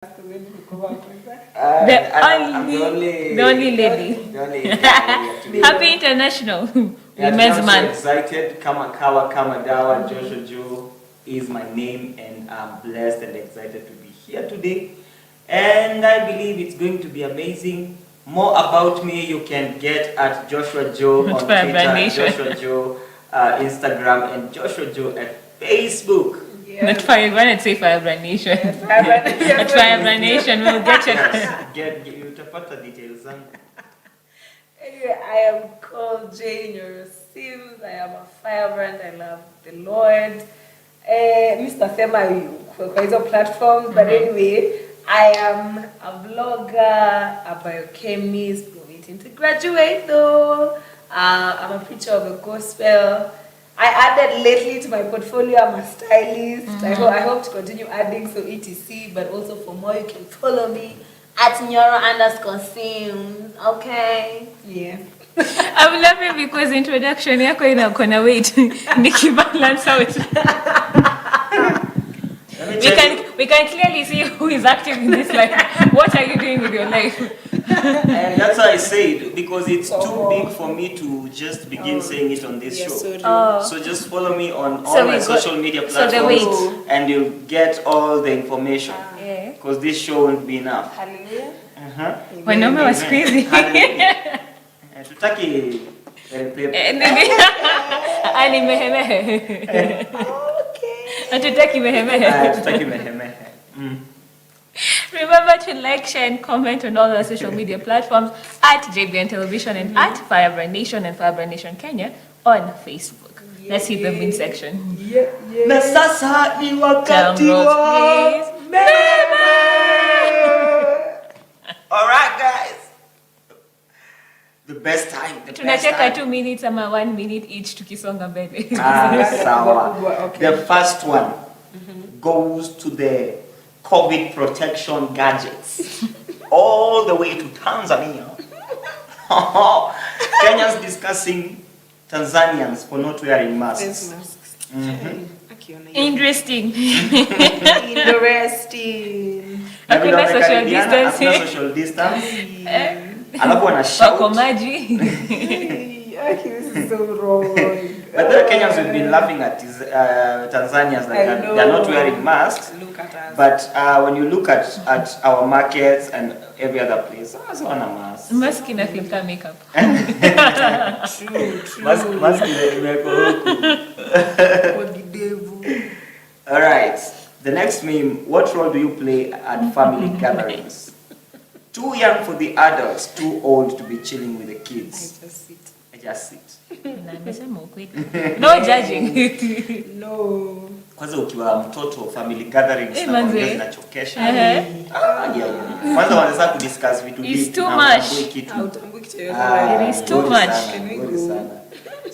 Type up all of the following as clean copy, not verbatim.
The only lady. Happy International Women's Month. I'm so excited. Kama Kawa, Kama Dawa, Joshua Joe is my name, and I'm blessed and excited to be here today. And I believe it's going to be amazing. More about me you can get at Joshua Joe on Twitter, Joshua Joe Instagram, and Joshua Joe at Facebook. Not Firebrand, and say Firebrand Nation. At Firebrand Nation, we'll get you. Get you to put the details on. Anyway, I am called Jane Sims. I am a firebrand. I love the Lord. Mr. Thema, kwa hizo platforms. But anyway, I am a blogger, a biochemist, waiting to graduate though. I'm a preacher of the gospel. I added lately to my portfolio, I'm a stylist. I hope to continue adding, so etc. But also for more, you can follow me at Nyoro_Sims. Okay? Yeah. I'm laughing because introduction yako inakona wait. Nikibalance out. We can clearly see who is active in this life. What are you doing with your life? And that's why I said, because it's too big for me to just begin saying it on this show. So just follow me on all my social media platforms and you'll get all the information. Because this show won't be enough. Hallelujah. Wanaume was crazy. Tutaki mehemehe. Hatutaki mehemehe. Tutaki mehemehe. Remember to like, share, and comment on all our social media platforms at JBN Television and at Firebrand Nation and Firebrand Nation Kenya on Facebook. Let's hit the main section. Na sasa ni wakati wa mema. Alright guys. The best time. Tunacheka 2 minutes ama 1 minute each tukisonga mbele. Sawa. The first one goes to the COVID protection gadgets. All the way to Tanzania. Kenyans discussing Tanzanians for not wearing masks. Interesting. Hakuna social distancing. Social distance. Alafu wana shout. Wako maji. This is so wrong. But the Kenyans have been laughing at Tanzanians that they are not wearing masks. Look at us. But when you look at our markets and every other place, it's on a mask. Mask ina filter makeup. True. Mask All right. The next meme. What role do you play at family gatherings? Too young for the adults, too old to be chilling with the kids. I just sit. No judging. No. Kwanza ukiwa mtoto family gatherings na mambo zinachokesha. Kwanza wanaanza kudiscuss vitu vingi. It's too much. It is too much.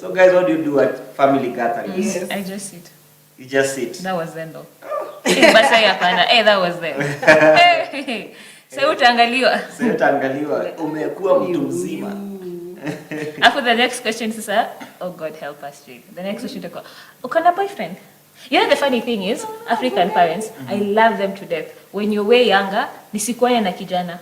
So guys, what do you do at family gatherings? Yes. I just sit. You just sit. That was then though. Basa yapana. That was then. Sasa utaangaliwa. Umekuwa mtu mzima. After the next question, sasa, oh God help us, Jake. The next question is, ukona boyfriend? You know the funny thing is, African parents, I love them to death. When you're way younger, nisikuone na kijana.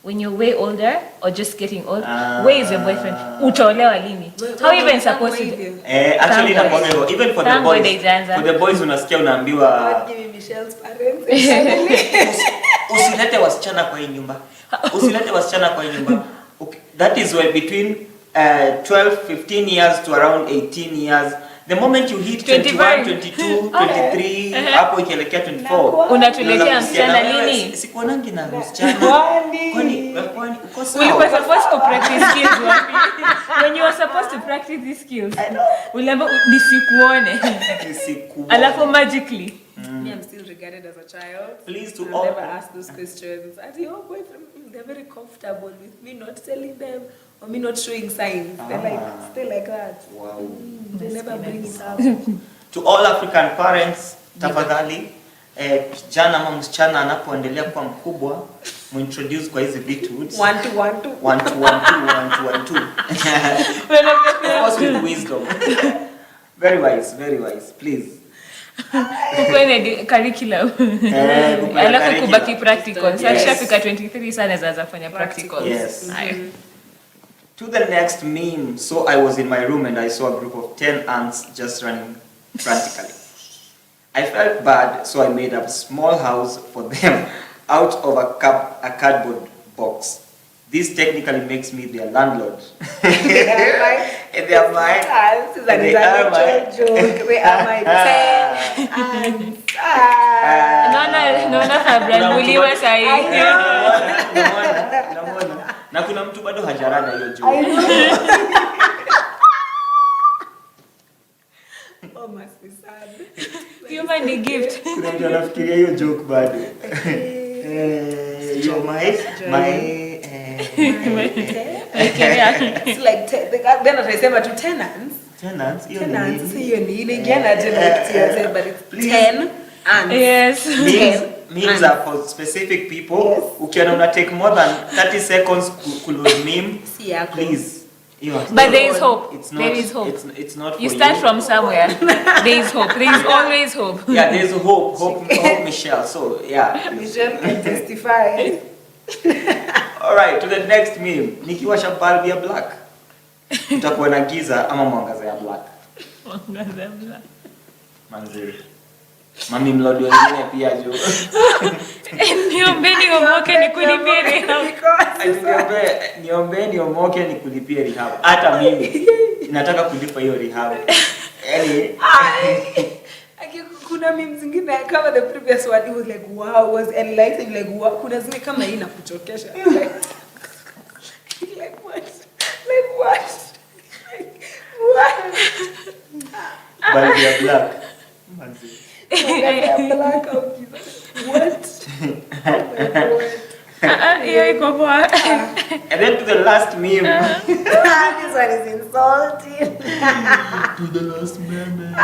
When you're way older or just getting old, where is your boyfriend? Utaolewa lini? How even supposed to? Actually na even for the boys. For the boys unasikia unaambiwa God give me Michelle's parents. Usilete wasichana kwa hii nyumba. Okay. That is where between 12, 15 years to around 18 years. The moment you hit 21, 22, 23, hapo ikielekea 24. Unatuletea msichana lini? Sikuonangi na msichana. Kwani uko sawa? We were supposed to practice skills wapi? When you were supposed to practice these skills. Uliambiwa nisikuone. Alafu magically. Me, I'm still regarded as a child. Please to all. Never ask those questions. At your boyfriend, they're very comfortable with me not telling them or me not showing signs. They're still like that. Wow. They never bring it up. To all African parents, tafadhali, kijana ama msichana anapoendelea kuwa mkubwa, muintroduce kwa hizi vitu. 1 2 1 2. 1 2 1 2 1 2. Of course with wisdom. Very wise, please. Kukwe curriculum. Kukwe Alafu curriculum. kubaki practical. Sasa Yes. akishafika 23 sana zaanza kufanya practicals. Yes. Aye. To the next meme. So I was in my room and I saw a group of 10 ants just running frantically. I felt bad, so I made a small house for them out of a cardboard box. This technically makes me their landlord. In their mind. This is an intellectual joke. Where am I? Naona Fabra muliwa sahi. Namona. Na kuna mtu bado hajarada hiyo joke. Oh, must be sad. Human ni gift. Kuna mtu anafikiria hiyo joke bado. You're my It's like then atasema tu tenants. tenants. Hiyo ni Tenants nini? hiyo ni ile ingine tena but it's Please. 10 ants. Yes. Memes are for specific people. Yes. Ukiona una take more than 30 seconds kuload meme, Si yako. please. But there is hope. It's not, There is hope. It's not for You start you. from somewhere. There is hope. There is always hope. Yeah, there's hope. Hope Michelle. So, yeah. Michelle can testify. Alright, to the next meme. Nikiwasha bulb ya black. Utakuwa na giza ama mwangaza ya black. Manzuri. Mami mlodi wengine pia jo. Niombeni omoke nikulipie rehab. Niombe niomoke nikulipie rehab. Hata mimi nataka kulipa hiyo rehab. Yaani Kuna memes zingine kama the previous one, it was like wow, was enlightening, like wow, kuna zingine kama hii inakuchokesha. Like what? Like what? Like what? bulb ya black. Manzuri. Black out. What? Oh my God. Hiyo iko poa. And then to the last meme. This one is insulting. To the last meme.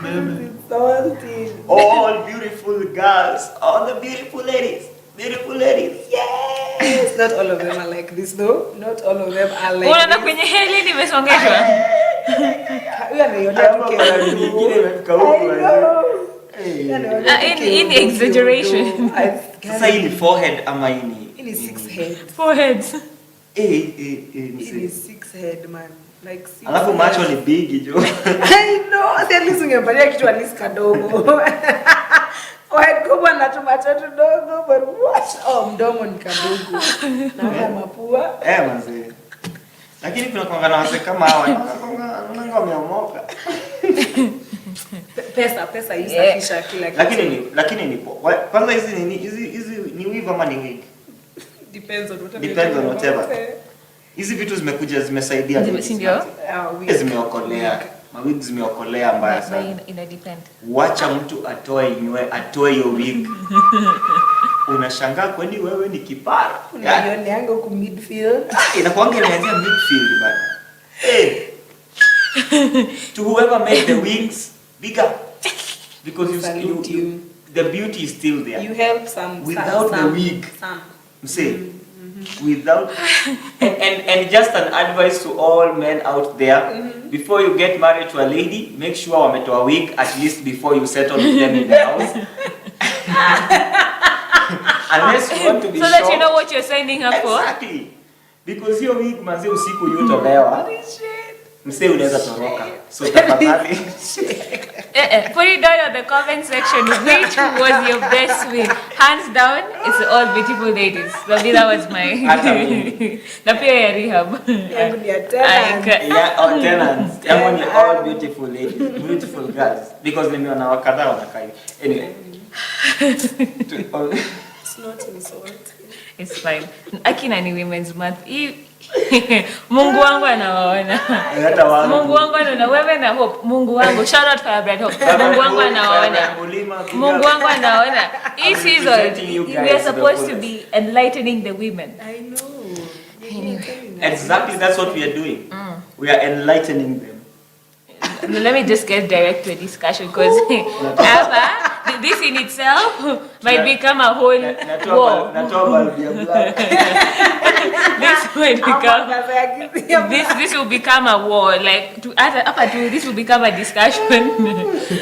This is insulting. All beautiful girls, all the beautiful ladies. Beautiful ladies. Yes. Not all of them are like this though. Not all of them are like Unaona this. kwenye heli nimesongeshwa. Huyu anaionea tu Kama nyingine imefika huko. I know. Hey. In exaggeration. Sasa hii ni forehead ama hii ni? Hii ni 6 head. Foreheads. Hii ni Mse. 6 head man. Like 6. Alafu macho ni big jo. I know. At least ungempatia kitu at least kadogo. White kubwa na tumacho tudogo but what? Oh, mdomo ni kadogo. Na mapua. Manze. Lakini kuna kuangana wase kama hawa. Wanaanga wameomoka. Pesa isafisha kila kitu. Lakini ni kwanza hizi ni weave ama ni wig? Depends on whatever. Depends on whatever. Hizi vitu zimekuja zimesaidia. Si ndio? Zimeokolea. Mawig zimeokolea mbaya sana. Ina depend. Wacha mtu atoe hiyo wig. Unashangaa kwani wewe ni kipara. Unaiona huko midfield. Inakuanga imeanzia midfield bana. Hey. To whoever made the wings bigger, because the beauty is still there. You help some Without the wig. Some. Say, without and just an advice to all men out there, before you get married to a lady, make sure wametoa wig at least before you settle with them in the house. Unless you want to be so that you know what you're signing up for. Exactly. Because hiyo wig manzi usiku yutolewa. Mse unaweza toroka. So tafadhali. Put it down in the comment section. Which was your best wig? Hands down, it's all beautiful ladies. That was my. Na pia ya rehab. Yangu ni ya tenants. Yeah, all tenants. Yangu ni all beautiful ladies, beautiful girls. Because nimeona wakadha wanakai. Anyway. It's not insult. It's fine. Akina ni Women's Month. Mungu wangu anawaona. Mungu wangu anaona. Wewe na Hope. Mungu wangu. Shout out for Brad Hope. Mungu wangu anawaona. Mungu wangu anawaona. Hii season, we are supposed to be enlightening the women. I know. Exactly, that's what we are doing. We are enlightening them. Let me just get direct to a discussion because this in itself might become a whole war. This might become this will become a war. Like this will become a discussion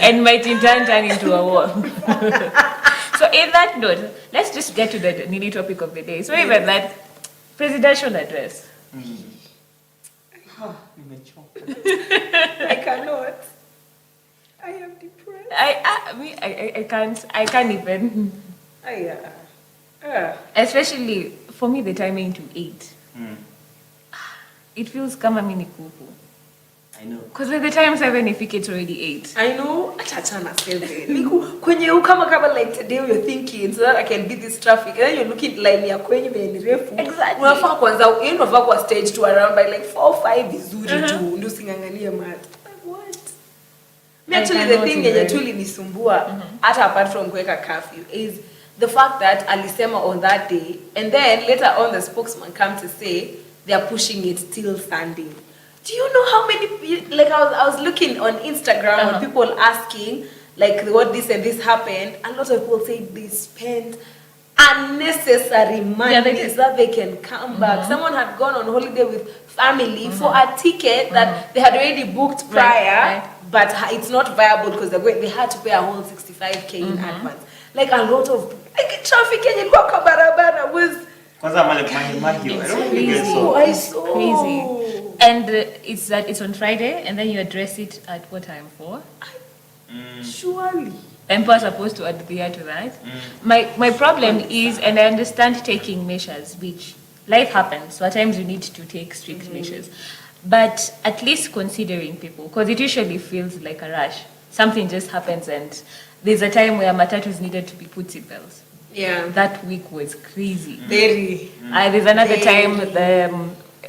and might in turn into a war. So in that note, let's just get to the nini topic of the day. So even that presidential address. I cannot. I am depressed. I can't even. Especially for me, the timing to 8. It feels kama mini kuku. I know. Because by the time 7, if it's already 8. I know. Achachana 7. When you come like today, you're thinking so that I can beat this traffic, and then you're looking like ni kwenye refu. Exactly. Unafaa kwanza unafaa kwa stage to around by like 4 or 5 vizuri tu ndio usinganganie mat. Like what? Me actually the thing yenye truly nisumbua hata apart from kuweka curfew is the fact that alisema on that day and then later on the spokesman come to say they are pushing it till Sunday. Do you know how many, like I was looking on Instagram and people asking like what this and this happened. A lot of people say they spent unnecessary money so that they can come back. Someone had gone on holiday with family for a ticket that they had already booked prior, but it's not viable because they had to pay a whole 65k in advance. Like a lot of like traffic in ilikuwa barabara was Kwanza Mahimahio. I don't think it's so crazy. And it's on Friday, and then you address it at what time? 4? Surely. Emperor supposed to adhere to that. My problem is, and I understand taking measures, which life happens, so at times you need to take strict measures. But at least considering people, because it usually feels like a rush. Something just happens, and there's a time where matatus needed to be put seatbelts. Yeah. That week was crazy. Very. There's another time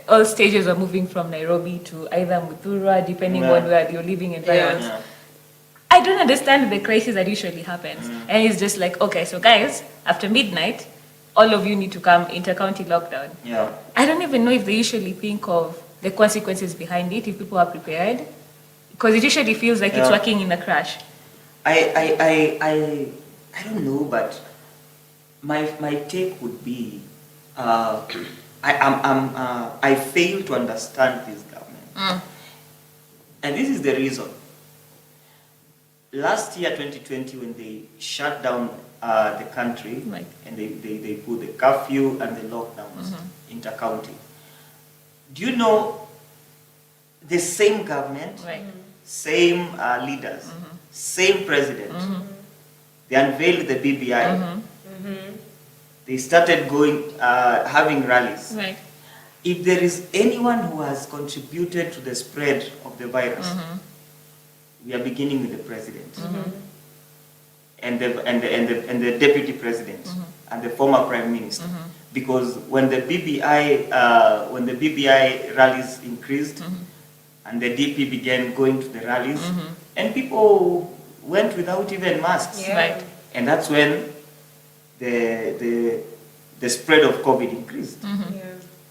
all stages are moving from Nairobi to either Muthura, depending on where you're living in environment. Yeah. I don't understand the crisis that usually happens. And it's just like, okay, so guys, after midnight, all of you need to come inter-county lockdown. Yeah. I don't even know if they usually think of the consequences behind it, if people are prepared. Because it usually feels like it's working in a crash. I don't know, but my take would be I fail to understand this government. And this is the reason. Last year, 2020, when they shut down the country, and they put the curfew and the lockdowns inter-county, do you know the same government, same leaders, same president, they unveiled the BBI, they started having rallies. Right. If there is anyone who has contributed to the spread of the virus, we are beginning with the president and the deputy president and the former prime minister, because when the BBI rallies increased and the DP began going to the rallies, and people went without even masks, and that's when the spread of COVID increased.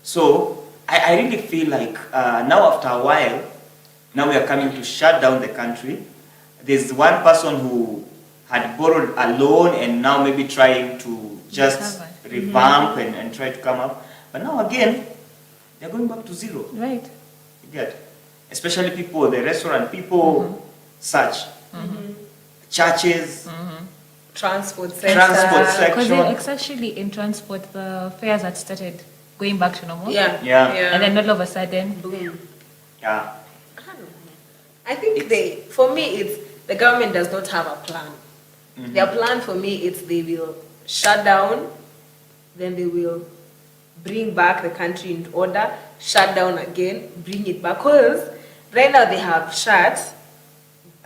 So I really feel like now after a while, now we are coming to shut down the country. There's one person who had borrowed a loan and now maybe trying to just revamp and try to come up. But now again, they're going back to zero. Right. You get? Especially people, the restaurant people, such. Churches. Transport sector. Because especially in transport, the fares had started going back to normal. Yeah. And then all of a sudden, boom. Yeah. I think for me, it's the government does not have a plan. Their plan for me is they will shut down, then they will bring back the country in order, shut down again, bring it back. Because right now they have shut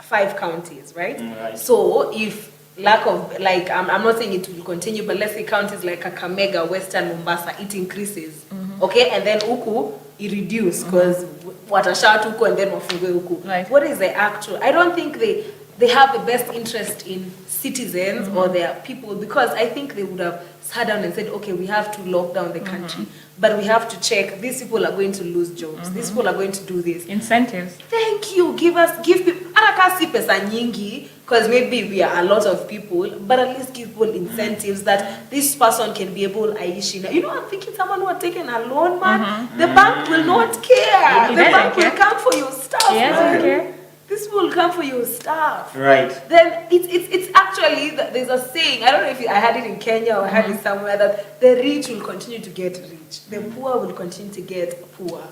5 counties, right? Right. So if lack of, like, I'm not saying it will continue, but let's say counties like Kakamega, Western Mombasa, it increases. Okay, and then Uku, it reduces because watashat and then wafungue huku. Right. What is the actual? I don't think they have the best interest in citizens or their people, because I think they would have sat down and said, okay, we have to lock down the country, but we have to check, these people are going to lose jobs, these people are going to do this. Incentives. Thank you, give people, anakasi pesa nyingi, because maybe we are a lot of people, but at least give people incentives that this person can be able to aishi. You know, I'm thinking someone who are taking a loan, man, the bank will not care. It The doesn't bank will care. come for your stuff, Yes, man. okay. This will come for your stuff. Right. Then it's actually, there's a saying, I don't know if I had it in Kenya or I had it somewhere, that the rich will continue to get rich, the poor will continue to get poor.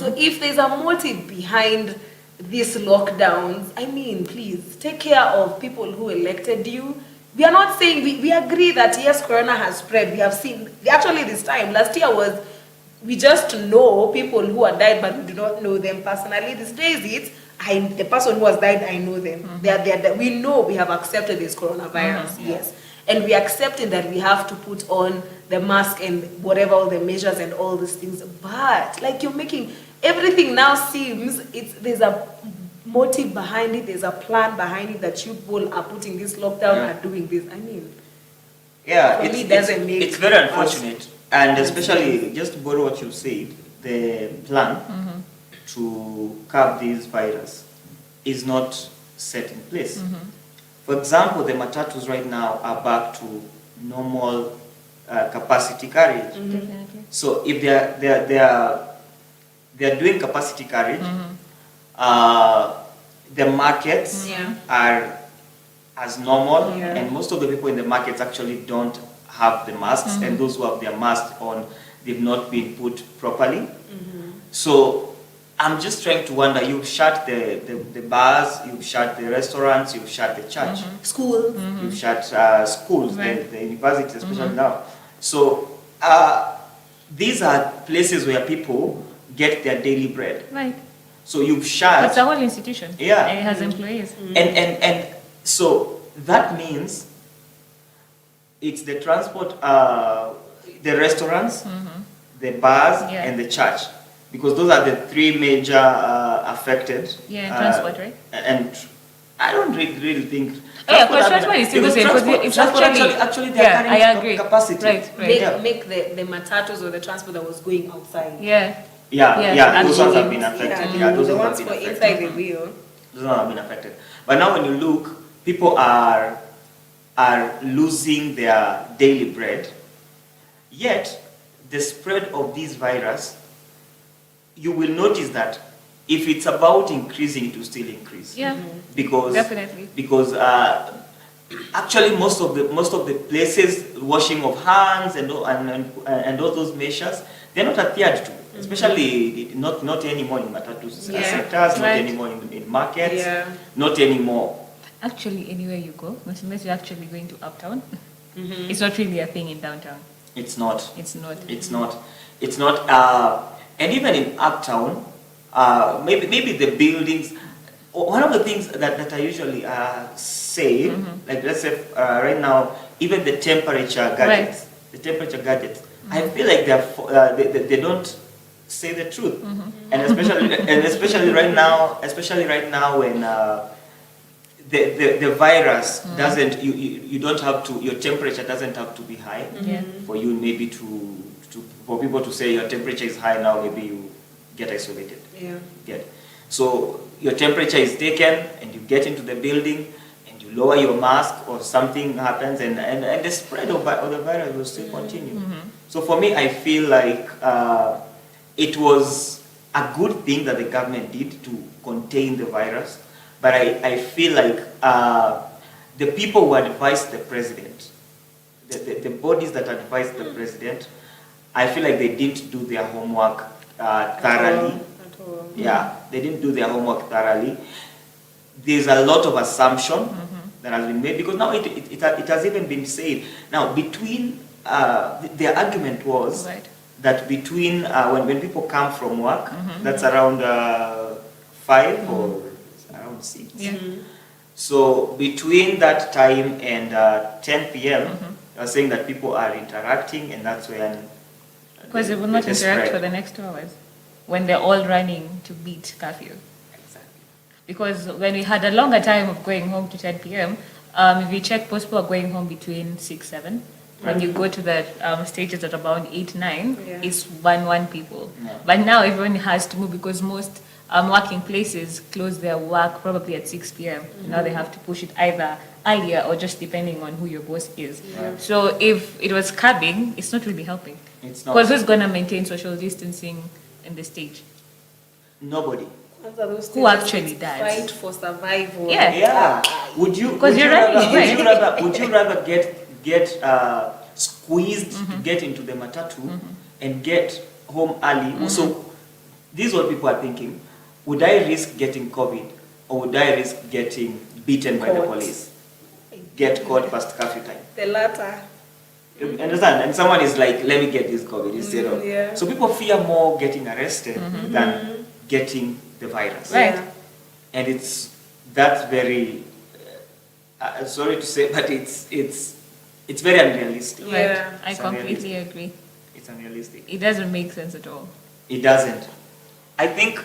So if there's a motive behind these lockdowns, I mean, please take care of people who elected you. We are not saying, we agree that yes, corona has spread. We have seen, actually this time, last year was, we just know people who have died, but we do not know them personally. These days the person who has died, I know them. We know we have accepted this coronavirus, yes. And we accepted that we have to put on the mask and whatever, all the measures and all these things. But like you're making, everything now seems, there's a motive behind it, there's a plan behind it that you people are putting this lockdown and doing this. I mean, Yeah, for me, it doesn't make it's very us- unfortunate. And especially, just to borrow what you said, the plan to curb this virus is not set in place. For example, the matatus right now are back to normal capacity carriage. Definitely. So if they are doing capacity carriage, the markets are as normal, and most of the people in the markets actually don't have the masks, and those who have their masks on, they've not been put properly. So I'm just trying to wonder, you've shut the bars, you've shut the restaurants, you've shut the church, schools. you've shut schools, Right. the universities especially now. So these are places where people get their daily bread. Right. So you've shut, It's a whole institution. Yeah. And it has employees. and so that means it's the transport, the restaurants, the bars, Yeah. and the church, because those are the three major affected. Yeah, transport, right? And I don't really think. Yeah, because transport is still the same, because it's transport actually, they're yeah, carrying I agree. capacity. Right, right. Yeah. Make the matatus or the transport that was going outside. Yeah. Yeah, Yeah, those ones have actually, been affected. Yeah, those the ones ones have for been inside affected. the wheel. Those ones have been affected. But now when you look, people are losing their daily bread. Yet, the spread of this virus, you will notice that if it's about increasing, it will still increase. Yeah. Because Definitely. because actually most of the places, washing of hands and all those measures, they're not adhered to. Especially not anymore in matatus sectors, not Right. anymore in markets, Yeah. not anymore. Actually, anywhere you go, unless you're actually going to uptown, it's not really a thing in downtown. It's not. It's not. It's not. It's not. And even in uptown, maybe the buildings. One of the things that I usually say, like let's say right now, even the temperature gadgets, I feel like they don't say the truth, and especially right now when the virus doesn't, you don't have to, your temperature doesn't have to be high Yeah. for you maybe for people to say your temperature is high now, maybe you get isolated. Yeah. So your temperature is taken and you get into the building and you lower your mask or something happens and the spread of the virus will still continue. So for me, I feel like it was a good thing that the government did to contain the virus, but I feel like the people who advised the president, the bodies that advised the president, I feel like they didn't do their homework thoroughly. At all. Yeah, they didn't do their homework thoroughly. There's a lot of assumption that has been made, because now it has even been said. Now, between, the argument was Right. that between, when people come from work, that's around 5 or around 6. Yeah. So between that time and 10 p.m., I was saying that people are interacting, and that's when Because they will not the interact spread. for the next 2 hours when they're all running to beat curfew. Because when we had a longer time of going home to 10 p.m., If you check, most people are going home between 6, 7. When you go to the stages at about 8, 9, Yeah. it's 1 people. Yeah. But now everyone has to move because most working places close their work probably at 6 p.m. Now they have to push it either earlier or just depending on who your boss is. Yeah. So if it was curbing, it's not really helping. It's not. Because who's going to maintain social distancing in the stage? Nobody. Those are those Who things actually that does? fight for survival. Yeah. Yeah. Would you? Because would you're you rather, running, would you right? rather? Would you rather get squeezed to get into the matatu and get home early? So, this is what people are thinking: would I risk getting COVID, or would I risk getting beaten by the Caught. police? Get caught past curfew time. The latter. You understand? And someone is like, let me get this COVID instead of. Yeah. So people fear more getting arrested than getting the virus. Right. Yeah. And that's very, sorry to say, but it's very unrealistic. Yeah. I It's completely agree. It's unrealistic. It doesn't make sense at all. It doesn't. I think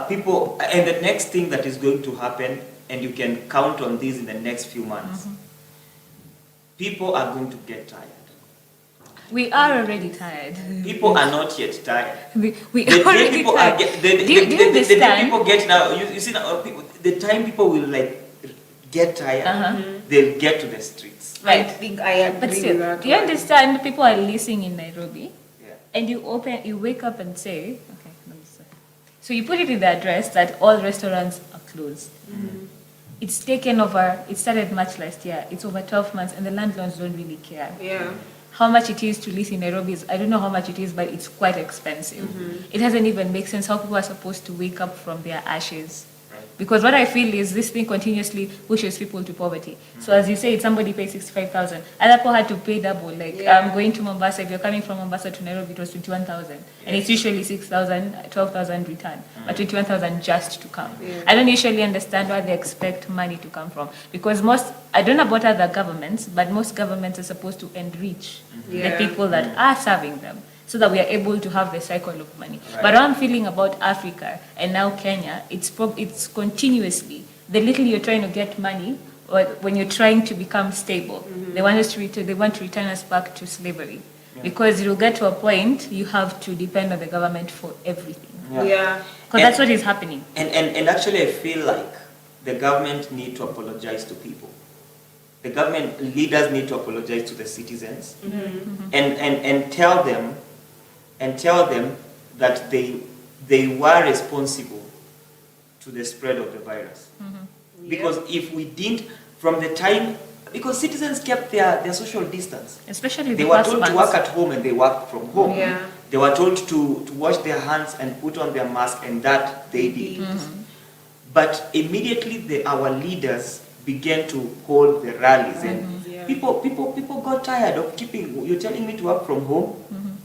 people, and the next thing that is going to happen, and you can count on this in the next few months, people are going to get tired. We are already tired. People are not yet tired. We The day are already people tired. are get, the Do you day understand? people get now, you see now, people, the time people will like get tired, they'll get to the streets. I Right. think I agree But with still, that. do you understand? People are listening in Nairobi, Yeah. and you wake up and say, okay, let me see. So you put it in the address that all restaurants are closed. It's taken over. It started much last year. It's over 12 months, and the landlords don't really care. Yeah. How much it is to live in Nairobi is, I don't know how much it is, but it's quite expensive. It doesn't even make sense how people are supposed to wake up from their ashes. Right. Because what I feel is this thing continuously pushes people to poverty. So as you say, somebody paid 65,000. Other people had to pay double. Like Yeah. going to Mombasa, if you're coming from Mombasa to Nairobi, it was 21,000. And it's usually 6,000, 12,000 return. But 21,000 just to come. Yeah. I don't usually understand where they expect money to come from. Because I don't know about other governments, but most governments are supposed to enrich the Yeah. people that are serving them, so that we are able to have the cycle of money. Right. But what I'm feeling about Africa and now Kenya, it's continuously, the little you're trying to get money, or when you're trying to become stable, they want to return us back to slavery. Because you'll get to a point you have to depend on the government for everything. Yeah. Because that's what is happening. And actually, I feel like the government need to apologize to people. The government leaders need to apologize to the citizens and tell them that they were responsible to the spread of the virus. Because if we didn't, from the time, because citizens kept their social distance. Especially They the were first told to months. work at home and they worked from home. Yeah. They were told to wash their hands and put on their mask, and that they did. But immediately our leaders began to hold the rallies, and Yeah. people got tired of keeping. You're telling me to work from home,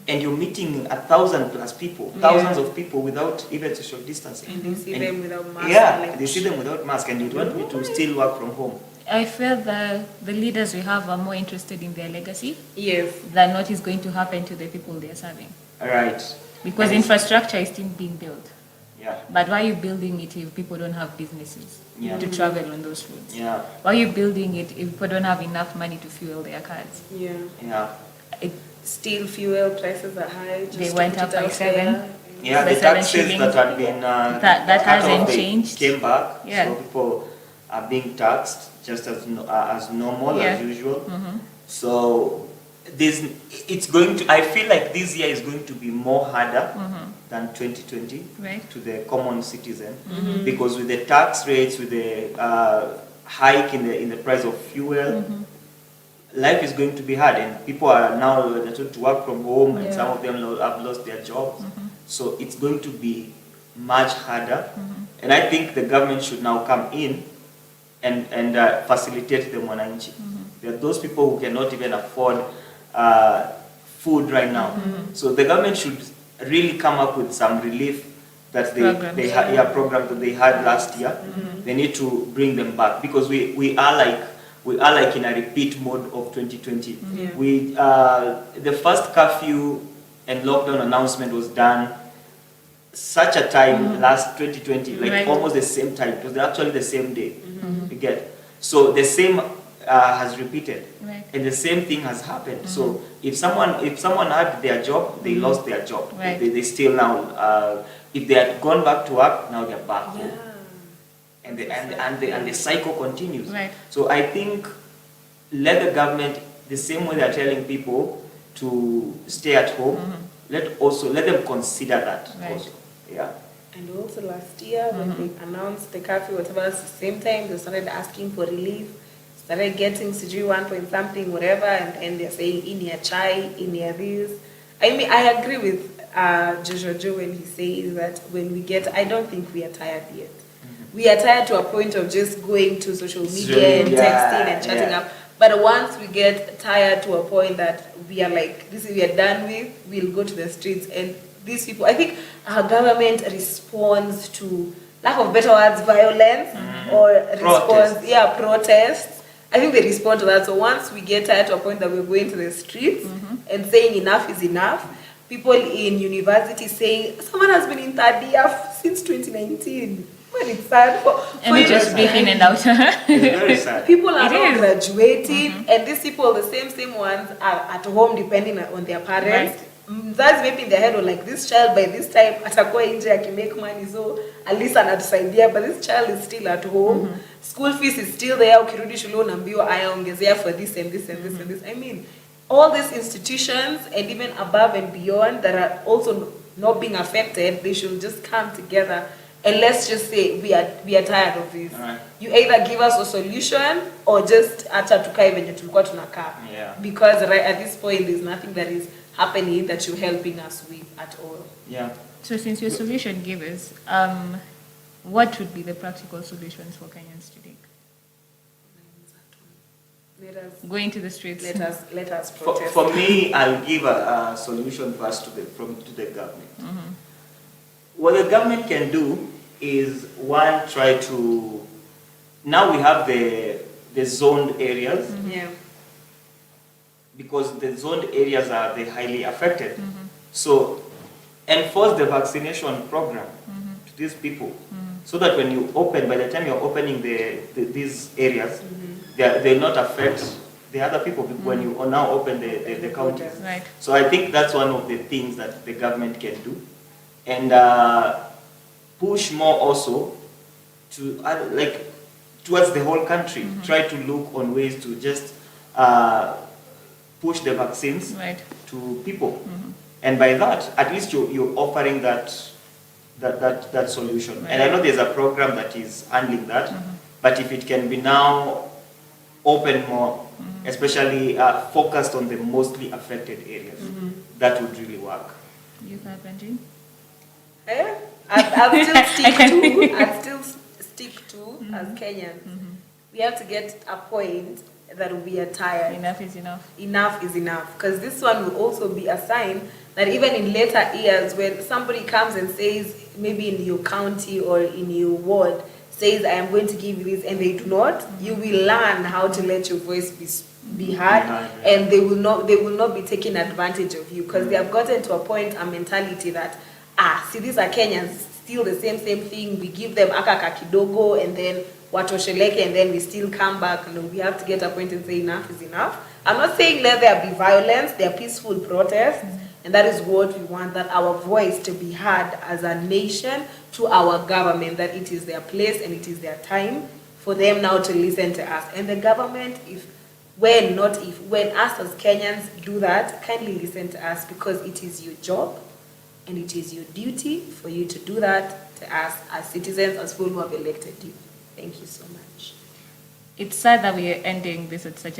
and you're meeting 1,000 plus people, thousands of people without even social distancing. And they see And- them without masks. Yeah, like, they see them without mask, and you want me to still work from home. I feel that the leaders we have are more interested in their legacy Yes. than what is going to happen to the people they are serving. All right. Because And- infrastructure is still being built. Yeah, But why are you building it if people don't have businesses Yeah. to travel on those roads? yeah, Why are you building it if people don't have enough money to fuel their cars? Yeah. yeah. It, Still, fuel prices are high. Just They to went put up it by out 7. there. Yeah, The the 7 taxes shillings. that had been That cut hasn't off, they changed. came back. Yeah. So people are being taxed just as normal Yeah. as usual. So it's going to. I feel like this year is going to be more harder than 2020 Right. to the common citizen because with the tax rates, with the hike in the price of fuel. Life is going to be hard, and people are now told to work from home, and Yeah. some of them have lost their jobs. So it's going to be much harder, and I think the government should now come in and facilitate the Mwananchi. There are those people who cannot even afford food right now. So the government should really come up with some relief that Programs. program that they had last year. They need to bring them back because we are like in a repeat mode of 2020. Yeah. The first curfew and lockdown announcement was done such a time last 2020, like Right. almost the same time. It was actually the same day. You get so the same has repeated, Right. and the same thing has happened. So if someone had their job, they lost their job. Right. They still now, if they had gone back to work, now they're back home. Yeah. And the cycle continues. Right. So I think let the government, the same way they're telling people to stay at home, let them consider that Right. also. Yeah. And also last year when they announced the curfew, whatever, at the same time they started asking for relief, started getting CG 1 point something, whatever, and they're saying in your chai, in your this. I mean, I agree with Joshua Joe when he says that when we get, I don't think we are tired yet. We are tired to a point of just going to social media and texting and chatting up. But once we get tired to a point that we are like, this is we are done with, we'll go to the streets. And these people, I think our government responds to, lack of better words, violence or protests. I think they respond to that. So once we get tired to a point that we're going to the streets and saying enough is enough, people in university saying someone has been in third year since 2019. Well, it's sad And we just breathe in and out. It's very sad. People are It not is. graduating, and these people, the same ones, are at home depending on their parents. That's maybe in their head, or like, this child by this time atakuwa nje akimake money, so at least anatusaidia, but this child is still at home. School fees is still there. Ukirudi shule unaambiwa aya ongezea for this and this and this and this. I mean, all these institutions and even above and beyond that are also not being affected, they should just come together. And let's just say we are tired of this. Right. You either give us a solution or just acha tukae venye tulikuwa tunakaa. Yeah. Because right at this point there's nothing that is happening that you're helping us with at all. Yeah. So since you're solution givers, what would be the practical solutions for Kenyans to take? Let us Going to the streets. let us protest. For me, I'll give a solution first to the government. What the government can do is, one, try to, now we have the zoned areas, Yeah. because the zoned areas are the highly affected. So enforce the vaccination program to these people, so that when you open, by the time you're opening these areas, they'll not affect the other people when you now open the counties. Right. So I think that's one of the things that the government can do. And push more also to towards the whole country. Try to look on ways to just push the vaccines Right. to people, and by that, at least you're offering that solution. Right. And I know there's a program that is handling that, but if it can be now open more, especially focused on the mostly affected areas, that would really work. You have Benji? Yeah. I'll still stick to as Kenyans. We have to get a point that we are tired. Enough is enough. Enough is enough, because this one will also be a sign that even in later years, when somebody comes and says, maybe in your county or in your ward, says, I am going to give you this, and they do not, you will learn how to let your voice be heard, and they will not be taking advantage of you, because they have gotten to a point, a mentality that, see, these are Kenyans, still the same thing, we give them akaka kidogo, and then watosheleke, and then we still come back. No, we have to get a point and say enough is enough. I'm not saying let there be violence, there are peaceful protests, and that is what we want, that our voice to be heard as a nation to our government, that it is their place and it is their time for them now to listen to us. And the government, when us as Kenyans do that, kindly listen to us, because it is your job and it is your duty for you to do that to us as citizens, as people who have elected you. Thank you so much. It's sad that we are ending this at such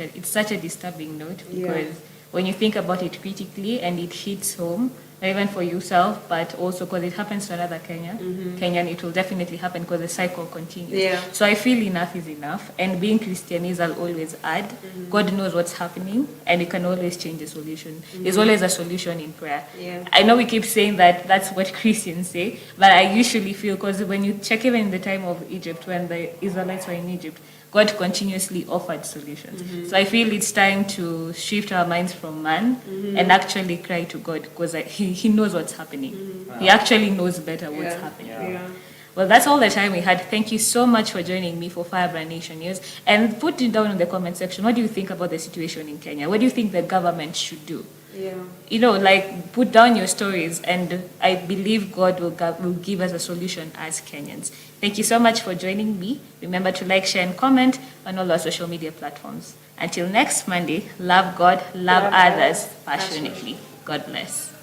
a disturbing note, because Yeah. when you think about it critically and it hits home, not even for yourself, but also because it happens to another Kenyan, it will definitely happen because the cycle continues. Yeah. So I feel enough is enough. And being Christianese, I'll always add, God knows what's happening, and He can always change the solution. There's always a solution in prayer. Yeah. I know we keep saying that that's what Christians say, but I usually feel, because when you check even in the time of Egypt, when the Israelites were in Egypt, God continuously offered solutions. So I feel it's time to shift our minds from man and actually cry to God, because He knows what's happening. He actually knows better what's happening. Yeah. Well, that's all the time we had. Thank you so much for joining me for Firebrand Nation News. And put it down in the comment section. What do you think about the situation in Kenya? What do you think the government should do? Yeah. You know, like, put down your stories, and I believe God will give us a solution as Kenyans. Thank you so much for joining me. Remember to like, share, and comment on all our social media platforms. Until next Monday, love God, love others passionately. God bless.